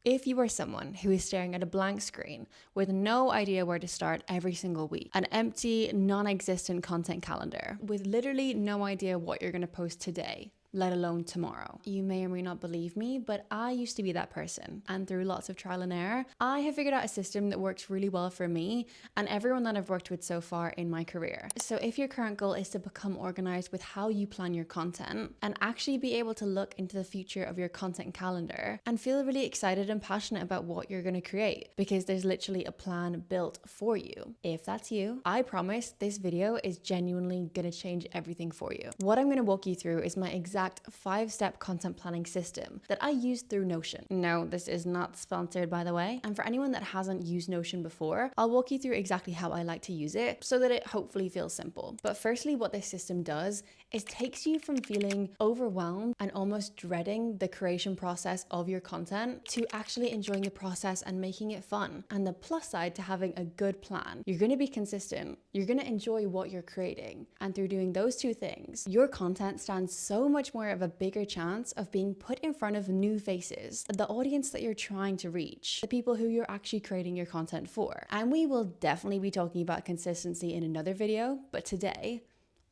If you are someone who is staring at a blank screen with no idea where to start every single week, an empty, non-existent content calendar with literally no idea what you're going to post today, let alone tomorrow. You may or may not believe me, but I used to be that person. And through lots of trial and error, I have figured out a system that works really well for me and everyone that I've worked with so far in my career. So if your current goal is to become organized with how you plan your content and actually be able to look into the future of your content calendar and feel really excited and passionate about what you're going to create, because there's literally a plan built for you. If that's you, I promise this video is genuinely going to change everything for you. What I'm going to walk you through is my exact 5-step content planning system that I use through Notion. No, this is not sponsored, by the way. And for anyone that hasn't used Notion before, I'll walk you through exactly how I like to use it so that it hopefully feels simple. But firstly, what this system does is takes you from feeling overwhelmed and almost dreading the creation process of your content to actually enjoying the process and making it fun. And the plus side to having a good plan, you're going to be consistent, you're going to enjoy what you're creating. And through doing those two things, your content stands so much more of a bigger chance of being put in front of new faces, the audience that you're trying to reach, the people who you're actually creating your content for. And we will definitely be talking about consistency in another video, but today,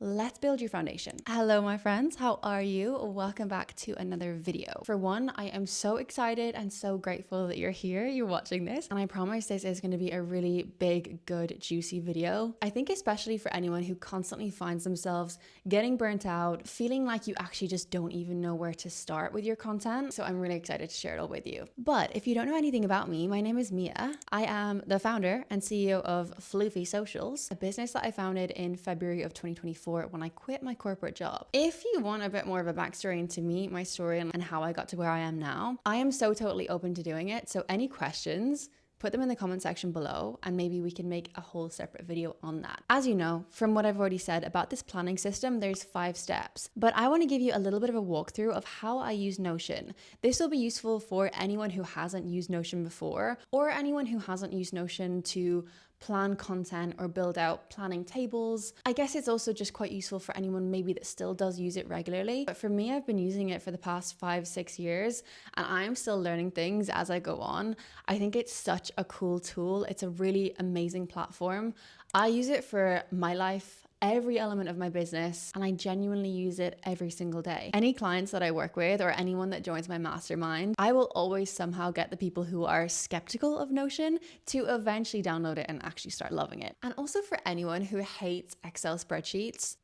let's build your foundation. Hello, my friends. How are you? Welcome back to another video. For one, I am so excited and so grateful that you're here, you're watching this. And I promise this is going to be a really big, good, juicy video. I think especially for anyone who constantly finds themselves getting burnt out, feeling like you actually just don't even know where to start with your content. So I'm really excited to share it all with you. But if you don't know anything about me, my name is Mia. I am the founder and CEO of Floofy Socials, a business that I founded in February of 2024 when I quit my corporate job. If you want a bit more of a backstory into me, my story, and how I got to where I am now, I am so totally open to doing it. So any questions, put them in the comment section below and maybe we can make a whole separate video on that. As you know, from what I've already said about this planning system, there's 5 steps, but I want to give you a little bit of a walkthrough of how I use Notion. This will be useful for anyone who hasn't used Notion before or anyone who hasn't used Notion to plan content or build out planning tables. I guess it's also just quite useful for anyone maybe that still does use it regularly. But for me, I've been using it for the past 5-6 years and I'm still learning things as I go on. I think it's such a cool tool. It's a really amazing platform. I use it for my life, every element of my business, and I genuinely use it every single day. Any clients that I work with or anyone that joins my mastermind, I will always somehow get the people who are skeptical of Notion to eventually download it and actually start loving it. And also for anyone who hates Excel spreadsheets,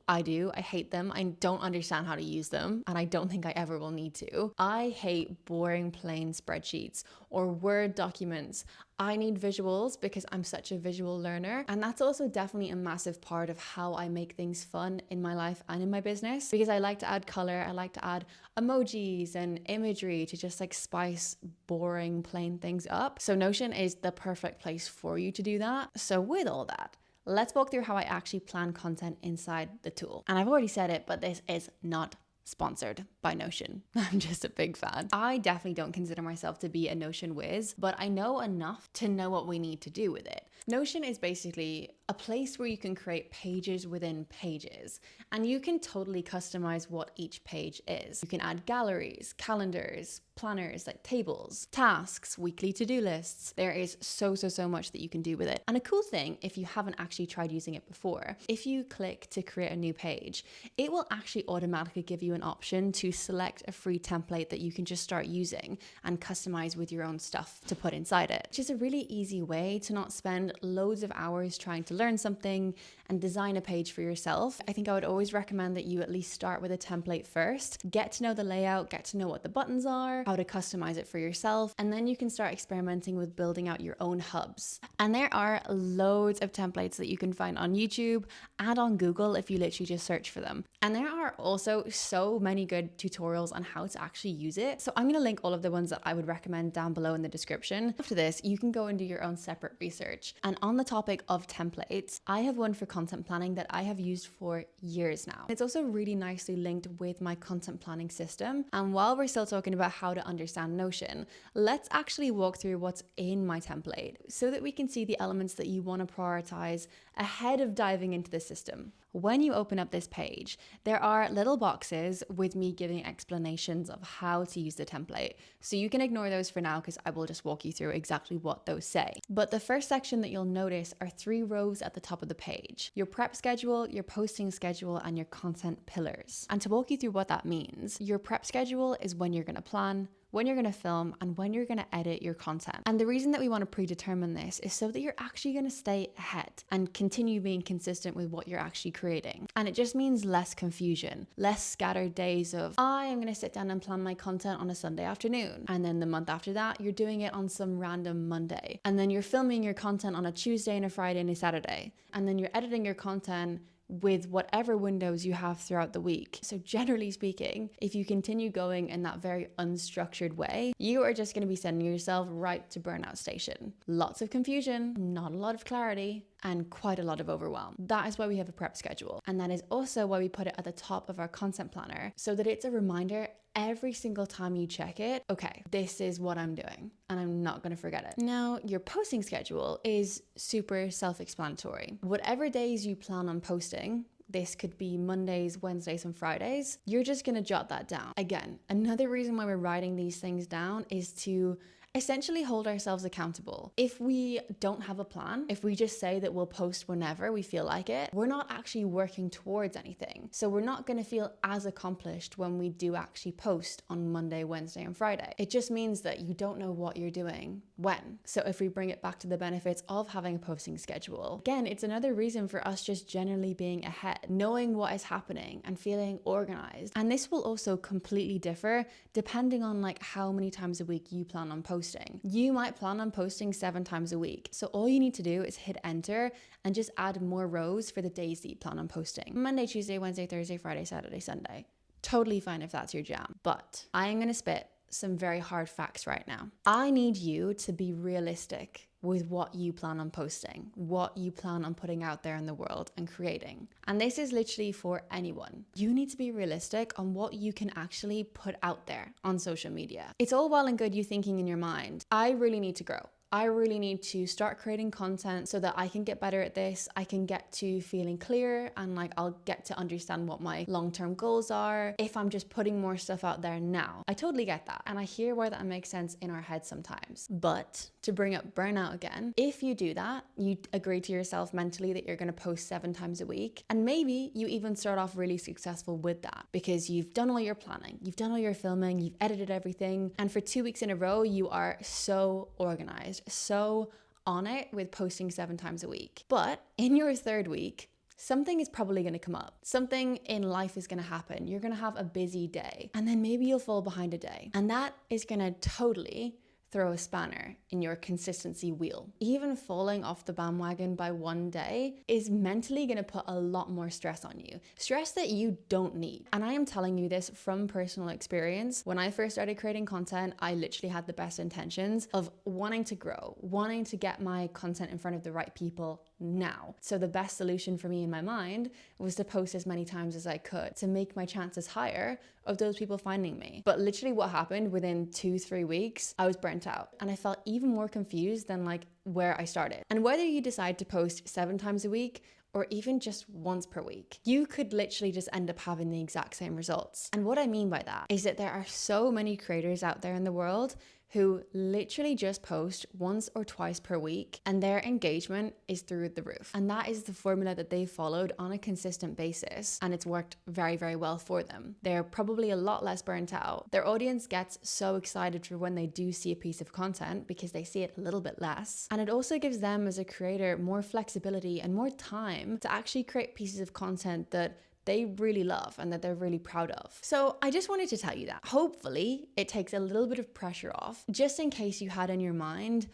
I do. I hate them. I don't understand how to use them, and I don't think I ever will need to. I hate boring plain spreadsheets or Word documents. I need visuals because I'm such a visual learner. And that's also definitely a massive part of how I make things fun in my life and in my business, because I like to add color. I like to add emojis and imagery to just like spice boring plain things up. So Notion is the perfect place for you to do that. So with all that, let's walk through how I actually plan content inside the tool. And I've already said it, but this is not sponsored by Notion. I'm just a big fan. I definitely don't consider myself to be a Notion whiz, but I know enough to know what we need to do with it. Notion is basically a place where you can create pages within pages, and you can totally customize what each page is. You can add galleries, calendars, planners, like tables, tasks, weekly to-do lists. There is so much that you can do with it. And a cool thing, if you haven't actually tried using it before, if you click to create a new page, it will actually automatically give you an option to select a free template that you can just start using and customize with your own stuff to put inside it, which is a really easy way to not spend loads of hours trying to learn something and design a page for yourself. I think I would always recommend that you at least start with a template first, get to know the layout, get to know what the buttons are, how to customize it for yourself, and then you can start experimenting with building out your own hubs. And there are loads of templates that you can find on YouTube and on Google if you literally just search for them. And there are also so many good tutorials on how to actually use it. So I'm going to link all of the ones that I would recommend down below in the description. After this, you can go and do your own separate research. And on the topic of templates, I have one for content planning that I have used for years now. It's also really nicely linked with my content planning system. And while we're still talking about how to understand Notion, let's actually walk through what's in my template so that we can see the elements that you want to prioritize ahead of diving into the system. when you open up this page, there are little boxes with me giving explanations of how to use the template. So you can ignore those for now because I will just walk you through exactly what those say. But the first section that you'll notice are 3 rows at the top of the page: your prep schedule, your posting schedule, and your content pillars. And to walk you through what that means, your prep schedule is when you're going to plan, when you're going to film, and when you're going to edit your content. And the reason that we want to predetermine this is so that you're actually going to stay ahead and continue being consistent with what you're actually creating. And it just means less confusion, less scattered days of, I am going to sit down and plan my content on a Sunday afternoon. And then the month after that, you're doing it on some random Monday. And then you're filming your content on a Tuesday and a Friday and a Saturday. And then you're editing your content with whatever windows you have throughout the week. So generally speaking, if you continue going in that very unstructured way, you are just going to be sending yourself right to burnout station. Lots of confusion, not a lot of clarity, and quite a lot of overwhelm. That is why we have a prep schedule. And that is also why we put it at the top of our content planner, so that it's a reminder every single time you check it, okay, this is what I'm doing, and I'm not going to forget it. Now, your posting schedule is super self-explanatory. Whatever days you plan on posting, this could be Mondays, Wednesdays, and Fridays, you're just going to jot that down. Again, another reason why we're writing these things down is to essentially hold ourselves accountable. If we don't have a plan, if we just say that we'll post whenever we feel like it, we're not actually working towards anything. So we're not going to feel as accomplished when we do actually post on Monday, Wednesday, and Friday. It just means that you don't know what you're doing when. So if we bring it back to the benefits of having a posting schedule, again, it's another reason for us just generally being ahead, knowing what is happening and feeling organized. And this will also completely differ depending on like how many times a week you plan on posting. You might plan on posting 7 times a week. So all you need to do is hit enter and just add more rows for the days that you plan on posting. Monday, Tuesday, Wednesday, Thursday, Friday, Saturday, Sunday. Totally fine if that's your jam. But I am going to spit some very hard facts right now. I need you to be realistic with what you plan on posting, what you plan on putting out there in the world and creating. And this is literally for anyone. You need to be realistic on what you can actually put out there on social media. It's all well and good you thinking in your mind, I really need to grow. I really need to start creating content so that I can get better at this. I can get to feeling clear and like I'll get to understand what my long-term goals are if I'm just putting more stuff out there now. I totally get that. And I hear why that makes sense in our heads sometimes. But to bring up burnout again, if you do that, you agree to yourself mentally that you're going to post 7 times a week. And maybe you even start off really successful with that because you've done all your planning, you've done all your filming, you've edited everything. And for 2 weeks in a row, you are so organized, so on it with posting 7 times a week. But in your 3rd week, something is probably going to come up. Something in life is going to happen. You're going to have a busy day and then maybe you'll fall behind a day. And that is going to totally throw a spanner in your consistency wheel. Even falling off the bandwagon by 1 day is mentally going to put a lot more stress on you. Stress that you don't need. And I am telling you this from personal experience. When I first started creating content, I literally had the best intentions of wanting to grow, wanting to get my content in front of the right people now. So the best solution for me in my mind was to post as many times as I could to make my chances higher of those people finding me. But literally what happened within 2-3 weeks, I was burnt out and I felt even more confused than like where I started. And whether you decide to post 7 times a week or even just once per week, you could literally just end up having the exact same results. And what I mean by that is that there are so many creators out there in the world who literally just post once or twice per week and their engagement is through the roof. And that is the formula that they followed on a consistent basis. And it's worked very, very well for them. They're probably a lot less burnt out. Their audience gets so excited for when they do see a piece of content because they see it a little bit less. And it also gives them as a creator more flexibility and more time to actually create pieces of content that they really love and that they're really proud of. So I just wanted to tell you that. Hopefully it takes a little bit of pressure off, just in case you had in your mind,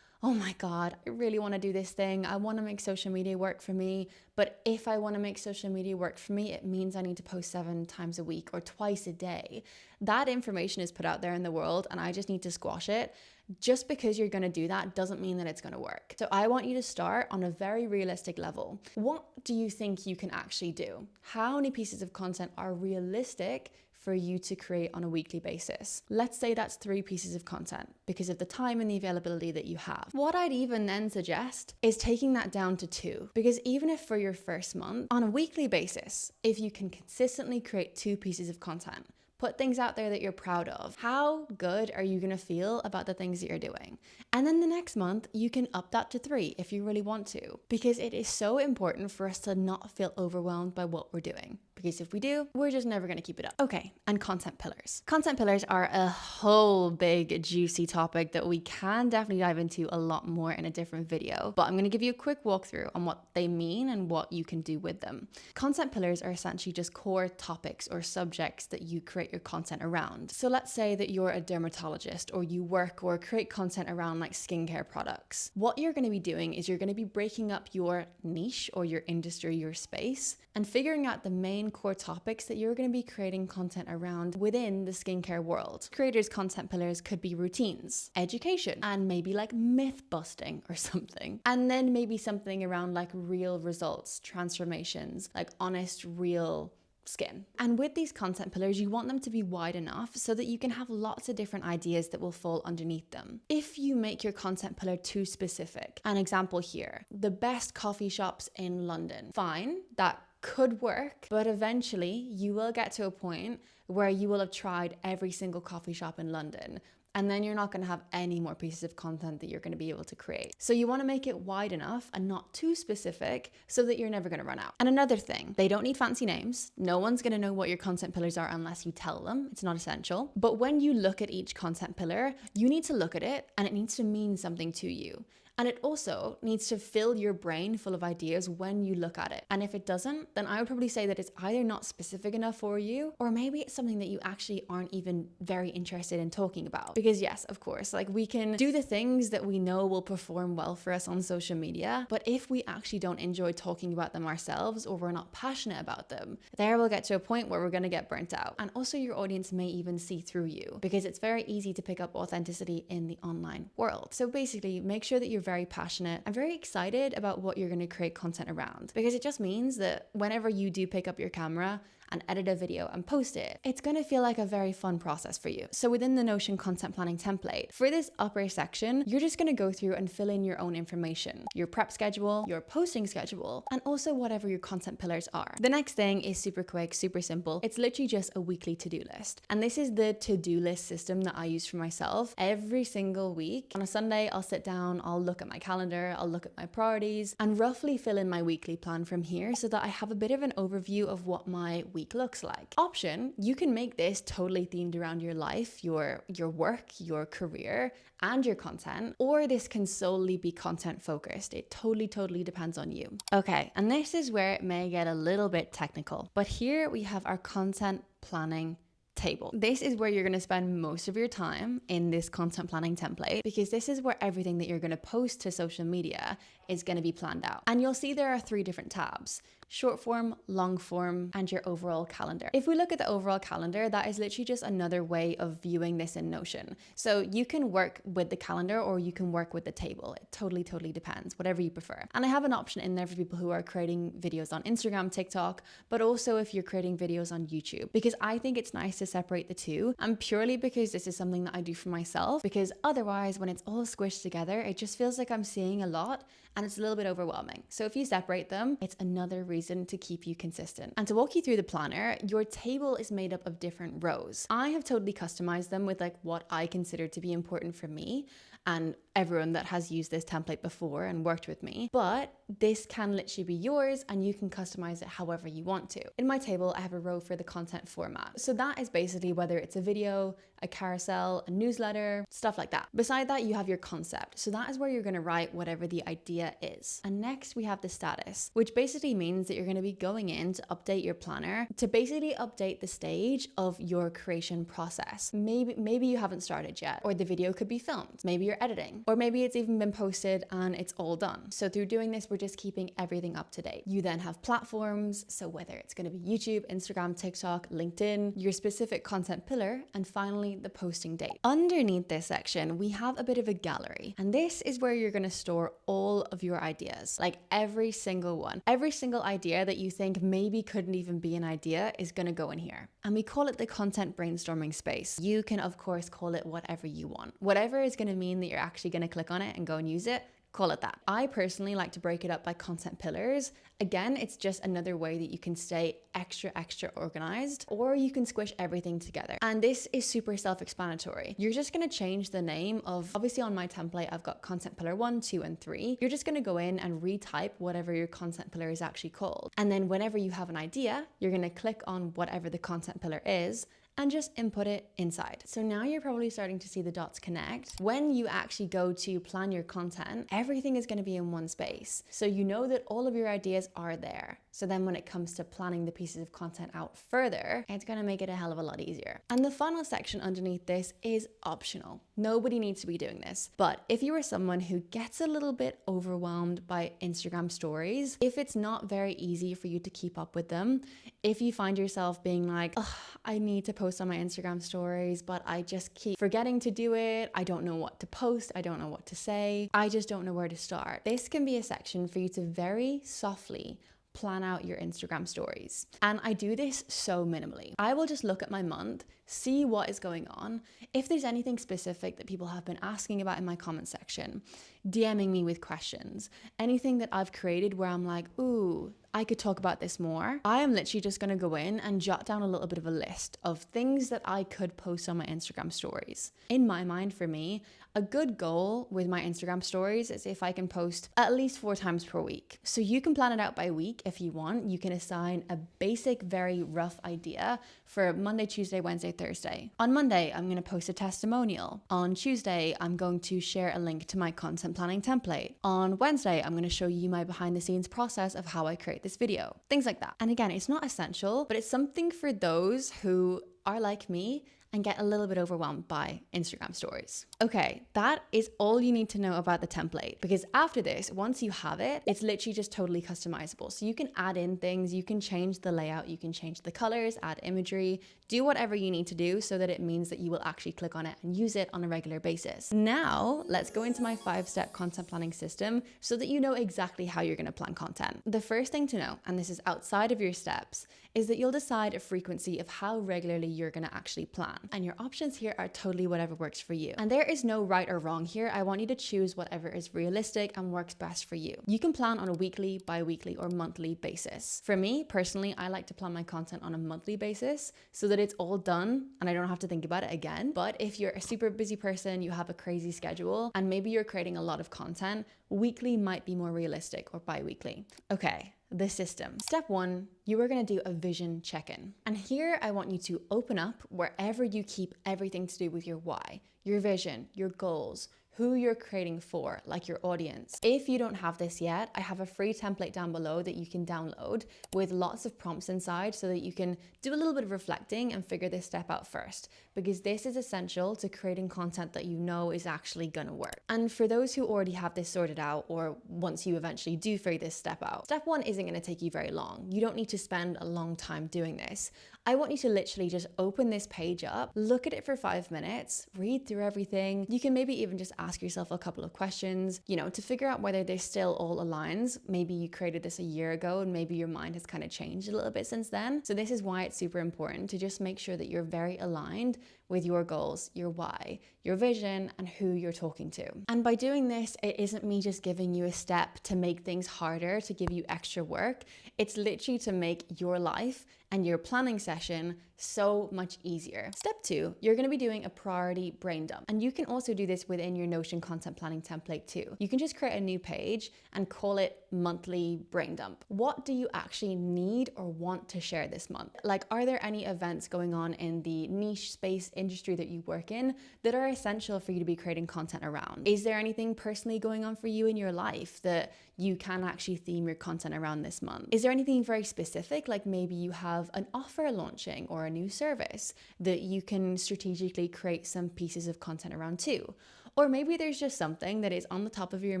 oh my God, I really want to do this thing. I want to make social media work for me. But if I want to make social media work for me, it means I need to post 7 times a week or twice a day. That information is put out there in the world and I just need to squash it. Just because you're going to do that doesn't mean that it's going to work. So I want you to start on a very realistic level. What do you think you can actually do? How many pieces of content are realistic for for you to create on a weekly basis. Let's say that's 3 pieces of content because of the time and the availability that you have. What I'd even then suggest is taking that down to 2, because even if for your first month, on a weekly basis, if you can consistently create 2 pieces of content, put things out there that you're proud of, how good are you gonna feel about the things that you're doing? And then the next month, you can up that to 3 if you really want to, because it is so important for us to not feel overwhelmed by what we're doing. Because if we do, we're just never gonna keep it up. Okay, and content pillars. Content pillars are a whole big, juicy topic that we can definitely dive into a lot more in a different video, but I'm gonna give you a quick walkthrough on what they mean and what you can do with them. Content pillars are essentially just core topics or subjects that you create your content around. So let's say that you're a dermatologist or you work or create content around like skincare products. What you're gonna be doing is you're gonna be breaking up your niche or your industry, your space, and figuring out the main core topics that you're going to be creating content around within the skincare world. Creators' content pillars could be routines, education, and maybe like myth busting or something. And then maybe something around like real results, transformations, like honest, real skin. And with these content pillars, you want them to be wide enough so that you can have lots of different ideas that will fall underneath them. If you make your content pillar too specific, an example here, the best coffee shops in London, fine, that could work, but eventually you will get to a point where you will have tried every single coffee shop in London, and then you're not going to have any more pieces of content that you're going to be able to create. So you want to make it wide enough and not too specific so that you're never going to run out. And another thing, they don't need fancy names. No one's going to know what your content pillars are unless you tell them. It's not essential. But when you look at each content pillar, you need to look at it and it needs to mean something to you. And it also needs to fill your brain full of ideas when you look at it. And if it doesn't, then I would probably say that it's either not specific enough for you, or maybe it's something that you actually aren't even very interested in talking about. Because yes, of course, like we can do the things that we know will perform well for us on social media, but if we actually don't enjoy talking about them ourselves, or we're not passionate about them, there we'll get to a point where we're gonna get burnt out. And also your audience may even see through you, because it's very easy to pick up authenticity in the online world. So basically, make sure that you're very passionate and very excited about what you're going to create content around, because it just means that whenever you do pick up your camera and edit a video and post it, it's going to feel like a very fun process for you. So within the Notion content planning template, for this upper section, you're just going to go through and fill in your own information, your prep schedule, your posting schedule, and also whatever your content pillars are. The next thing is super quick, super simple. It's literally just a weekly to-do list. And this is the to-do list system that I use for myself. Every single week on a Sunday, I'll sit down, I'll look at my calendar, I'll look at my priorities, and roughly fill in my weekly plan from here so that I have a bit of an overview of what my week looks like. Option, you can make this totally themed around your life, your work, your career, and your content, or this can solely be content focused. It totally depends on you. Okay, and this is where it may get a little bit technical, but here we have our content planning table. This is where you're going to spend most of your time in this content planning template, because this is where everything that you're going to post to social media is going to be planned out. And you'll see there are 3 different tabs: short form, long form, and your overall calendar. If we look at the overall calendar, that is literally just another way of viewing this in Notion. So you can work with the calendar or you can work with the table. It totally depends, whatever you prefer. And I have an option in there for people who are creating videos on Instagram, TikTok, but also if you're creating videos on YouTube, because I think it's nice to separate the two, and purely because this is something that I do for myself, because otherwise when it's all squished together, it just feels like I'm seeing a lot and it's a little bit overwhelming. So if you separate them, it's another reason to keep you consistent. And to walk you through the planner, your table is made up of different rows. I have totally customized them with like what I consider to be important for me and everyone that has used this template before and worked with me, but this can literally be yours and you can customize it however you want to. In my table, I have a row for the content format. So that is basically whether it's a video, a carousel, a newsletter, stuff like that. Beside that, you have your concept. So that is where you're gonna write whatever the idea is. And next we have the status, which basically means that you're gonna be going in to update your planner, to basically update the stage of your creation process. Maybe you haven't started yet, or the video could be filmed. Maybe you're editing, or maybe it's even been posted and it's all done. So through doing this, we're just keeping everything up to date. You then have platforms, so whether it's going to be YouTube, Instagram, TikTok, LinkedIn, your specific content pillar, and finally the posting date. Underneath this section, we have a bit of a gallery, and this is where you're going to store all of your ideas, like every single one. Every single idea that you think maybe couldn't even be an idea is going to go in here. And we call it the content brainstorming space. You can, of course, call it whatever you want. Whatever is going to mean that you're actually going to click on it and go and use it, call it that. I personally like to break it up by content pillars. Again, it's just another way that you can stay extra organized, or you can squish everything together. And this is super self-explanatory. You're just going to change the name of, obviously on my template, I've got content pillar 1, 2, and 3. You're just going to go in and retype whatever your content pillar is actually called. And then whenever you have an idea, you're going to click on whatever the content pillar is and just input it inside. So now you're probably starting to see the dots connect. When you actually go to plan your content, everything is going to be in one space. So you know that all of your ideas are there. So then when it comes to planning the pieces of content out further, it's going to make it a hell of a lot easier. And the final section underneath this is optional. Nobody needs to be doing this. But if you are someone who gets a little bit overwhelmed by Instagram stories, if it's not very easy for you to keep up with them, if you find yourself being like, oh, I need to post on my Instagram stories, but I just keep forgetting to do it. I don't know what to post. I don't know what to say. I just don't know where to start. This can be a section for you to very softly plan out your Instagram stories. And I do this so minimally. I will just look at my month, see what is going on. If there's anything specific that people have been asking about in my comment section, DMing me with questions, anything that I've created where I'm like, ooh, I could talk about this more. I am literally just going to go in and jot down a little bit of a list of things that I could post on my Instagram stories. In my mind, for me, a good goal with my Instagram stories is if I can post at least 4 times per week. So you can plan it out by week if you want. You can assign a basic, very rough idea for Monday, Tuesday, Wednesday, Thursday. On Monday, I'm going to post a testimonial. On Tuesday, I'm going to share a link to my content planning template. On Wednesday, I'm going to show you my behind the scenes process of how I create this video. Things like that. And again, it's not essential, but it's something for those who are like me and get a little bit overwhelmed by Instagram stories. Okay, that is all you need to know about the template, because after this, once you have it, it's literally just totally customizable. So you can add in things, you can change the layout, you can change the colors, add imagery, do whatever you need to do so that it means that you will actually click on it and use it on a regular basis. Now, let's go into my 5-step content planning system so that you know exactly how you're gonna plan content. The first thing to know, and this is outside of your steps, is that you'll decide a frequency of how regularly you're gonna actually plan. And your options here are totally whatever works for you. And there is no right or wrong here. I want you to choose whatever is realistic and works best for you. You can plan on a weekly, bi-weekly, or monthly basis. For me, personally, I like to plan my content on a monthly basis so that it's all done and I don't have to think about it again. But if you're a super busy person, you have a crazy schedule, and maybe you're creating a lot of content, weekly might be more realistic, or bi-weekly. Okay. The system. Step 1, you are going to do a vision check-in. And here I want you to open up wherever you keep everything to do with your why, your vision, your goals, who you're creating for, like your audience. If you don't have this yet, I have a free template down below that you can download with lots of prompts inside so that you can do a little bit of reflecting and figure this step out first, because this is essential to creating content that you know is actually gonna work. And for those who already have this sorted out, or once you eventually do figure this step out, step 1 isn't gonna take you very long. You don't need to spend a long time doing this. I want you to literally just open this page up, look at it for 5 minutes, read through everything. You can maybe even just ask yourself a couple of questions, to figure out whether this still all aligns. Maybe you created this a year ago and maybe your mind has kind of changed a little bit since then. So this is why it's super important to just make sure that you're very aligned with your goals, your why, your vision, and who you're talking to. And by doing this, it isn't me just giving you a step to make things harder, to give you extra work. It's literally to make your life and your planning session so much easier. Step 2, you're gonna be doing a priority brain dump. And you can also do this within your Notion content planning template too. You can just create a new page and call it monthly brain dump. What do you actually need or want to share this month? Like, are there any events going on in the niche space industry that you work in that are essential for you to be creating content around? Is there anything personally going on for you in your life that you can actually theme your content around this month? Is there anything very specific, like maybe you have an offer launching or a new service that you can strategically create some pieces of content around too? Or maybe there's just something that is on the top of your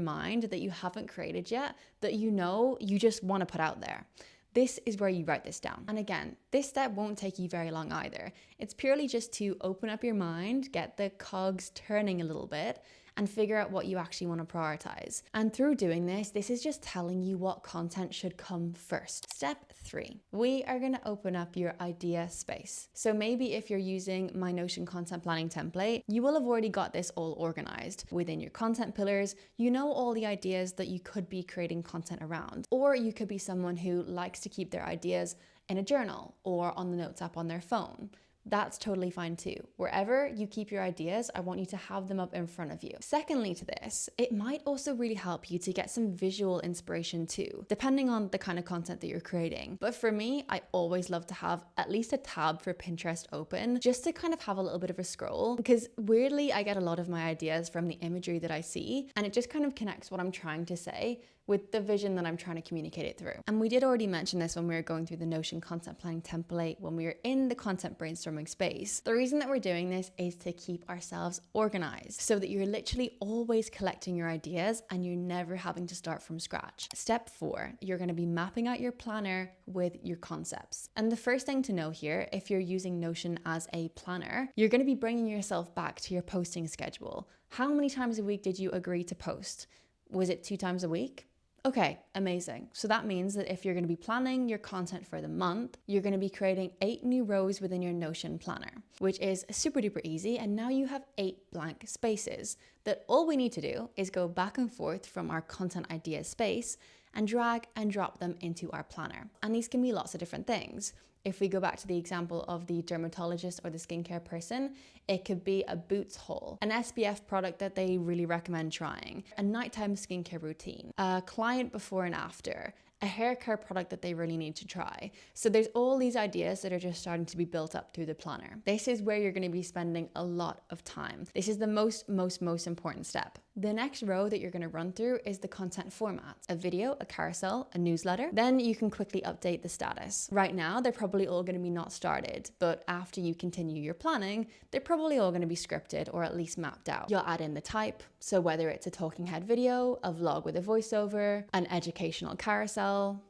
mind that you haven't created yet, that you know you just want to put out there. This is where you write this down. And again, this step won't take you very long either. It's purely just to open up your mind, get the cogs turning a little bit, and figure out what you actually want to prioritize. And through doing this, this is just telling you what content should come first. Step 3, we are going to open up your idea space. So maybe if you're using my Notion content planning template, you will have already got this all organized. Within your content pillars, you know all the ideas that you could be creating content around. Or you could be someone who likes to keep their ideas in a journal or on the notes app on their phone. That's totally fine too. Wherever you keep your ideas, I want you to have them up in front of you. Secondly to this, it might also really help you to get some visual inspiration too, depending on the kind of content that you're creating. But for me, I always love to have at least a tab for Pinterest open, just to kind of have a little bit of a scroll, because weirdly, I get a lot of my ideas from the imagery that I see, and it just kind of connects what I'm trying to say with the vision that I'm trying to communicate it through. And we did already mention this when we were going through the Notion content planning template, when we were in the content brainstorming space. The reason that we're doing this is to keep ourselves organized so that you're literally always collecting your ideas and you're never having to start from scratch. Step 4, you're gonna be mapping out your planner with your concepts. And the first thing to know here, if you're using Notion as a planner, you're gonna be bringing yourself back to your posting schedule. How many times a week did you agree to post? Was it 2 times a week? Okay, amazing. So that means that if you're going to be planning your content for the month, you're going to be creating 8 new rows within your Notion planner, which is super duper easy. And now you have 8 blank spaces that all we need to do is go back and forth from our content idea space and drag and drop them into our planner. And these can be lots of different things. If we go back to the example of the dermatologist or the skincare person, it could be a boots haul, an SPF product that they really recommend trying, a nighttime skincare routine, a client before and after, a hair care product that they really need to try. So there's all these ideas that are just starting to be built up through the planner. This is where you're going to be spending a lot of time. This is the most important step. The next row that you're going to run through is the content formats: a video, a carousel, a newsletter. Then you can quickly update the status. Right now, they're probably all going to be not started, but after you continue your planning, they're probably all going to be scripted or at least mapped out. You'll add in the type. So whether it's a talking head video, a vlog with a voiceover, an educational carousel,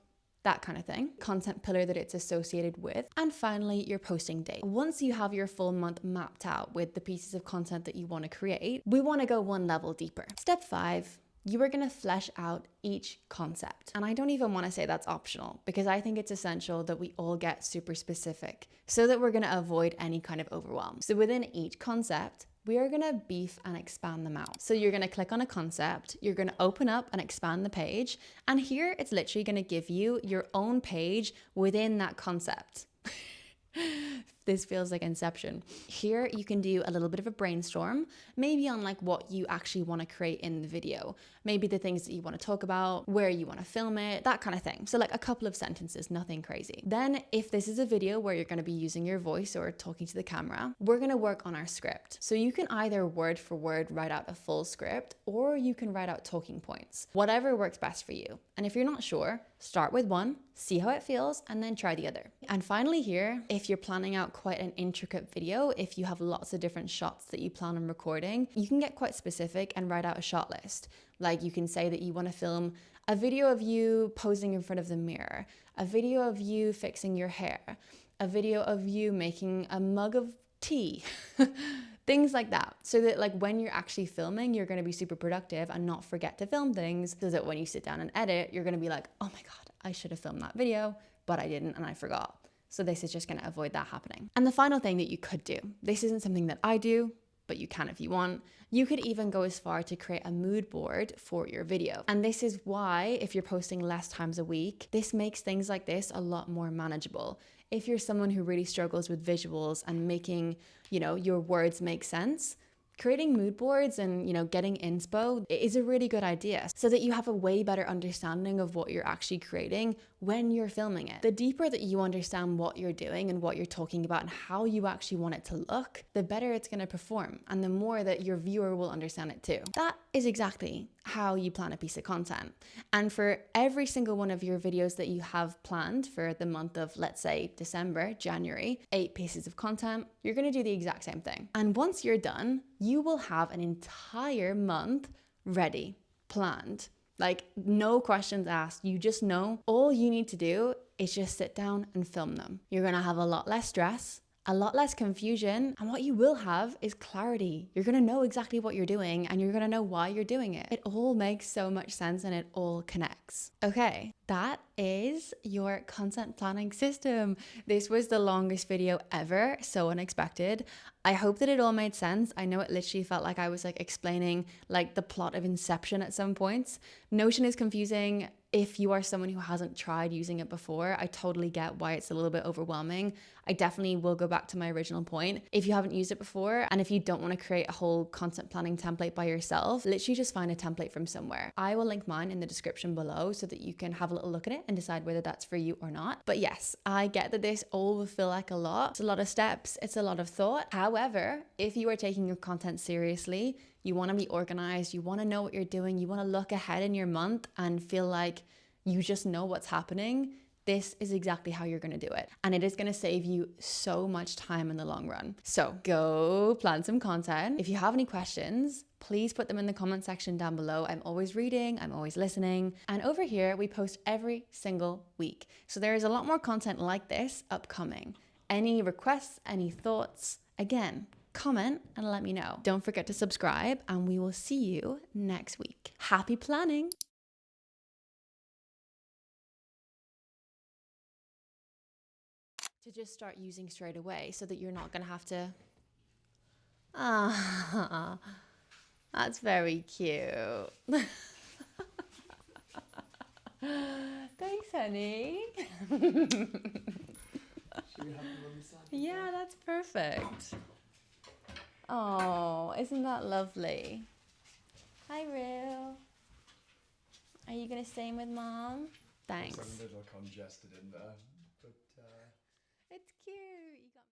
that kind of thing, content pillar that it's associated with, and finally your posting date. Once you have your full month mapped out with the pieces of content that you want to create, we want to go one level deeper. Step 5, you are going to flesh out each concept. And I don't even want to say that's optional, because I think it's essential that we all get super specific so that we're going to avoid any kind of overwhelm. So within each concept, we are going to beef and expand them out. So you're going to click on a concept, you're going to open up and expand the page, and here it's literally going to give you your own page within that concept. This feels like Inception. Here you can do a little bit of a brainstorm, maybe on like what you actually want to create in the video, maybe the things that you want to talk about, where you want to film it, that kind of thing. So like a couple of sentences, nothing crazy. Then if this is a video where you're going to be using your voice or talking to the camera, we're going to work on our script. So you can either word for word write out a full script, or you can write out talking points, whatever works best for you. And if you're not sure, start with one, see how it feels, and then try the other. And finally here, if you're planning out quite an intricate video, if you have lots of different shots that you plan on recording, you can get quite specific and write out a shot list. Like you can say that you want to film a video of you posing in front of the mirror, a video of you fixing your hair, a video of you making a mug of tea, things like that. So that like when you're actually filming, you're going to be super productive and not forget to film things, so that when you sit down and edit, you're going to be like, oh my God, I should have filmed that video, but I didn't and I forgot. So this is just going to avoid that happening. And the final thing that you could do, this isn't something that I do, but you can if you want. You could even go as far to create a mood board for your video. And this is why, if you're posting less times a week, this makes things like this a lot more manageable. If you're someone who really struggles with visuals and making, your words make sense, creating mood boards and, getting inspo is a really good idea, so that you have a way better understanding of what you're actually creating when you're filming it. The deeper that you understand what you're doing and what you're talking about and how you actually want it to look, the better it's going to perform, and the more that your viewer will understand it too. That is exactly how you plan a piece of content. And for every single one of your videos that you have planned for the month of, let's say, December, January, 8 pieces of content, you're going to do the exact same thing. And once you're done, you will have an entire month ready, planned. Like, no questions asked. You just know all you need to do is just sit down and film them. You're going to have a lot less stress, a lot less confusion, and what you will have is clarity. You're gonna know exactly what you're doing and you're gonna know why you're doing it. It all makes so much sense and it all connects. Okay, that is your content planning system. This was the longest video ever, so unexpected. I hope that it all made sense. I know it literally felt like I was like explaining like the plot of Inception at some points. Notion is confusing. If you are someone who hasn't tried using it before, I totally get why it's a little bit overwhelming. I definitely will go back to my original point. If you haven't used it before, and if you don't want to create a whole content planning template by yourself, literally just find a template from somewhere. I will link mine in the description below so that you can have a little look at it and decide whether that's for you or not. But yes, I get that this all will feel like a lot. It's a lot of steps, it's a lot of thought. However, if you are taking your content seriously, you want to be organized, you want to know what you're doing, you want to look ahead in your month and feel like you just know what's happening, this is exactly how you're going to do it. And it is going to save you so much time in the long run. So go plan some content. If you have any questions, please put them in the comment section down below. I'm always reading, I'm always listening. And over here, we post every single week. So there is a lot more content like this upcoming. Any requests, any thoughts, again, comment and let me know. Don't forget to subscribe and we will see you next week. Happy planning! To just start using straight away so that you're not going to have to... Ah, that's very cute. Thanks, honey. Yeah, that's perfect. Oh, isn't that lovely? Hi, Rue. Are you going to stay in with Mom? Thanks. I'm a little congested in there, but... It's cute. You got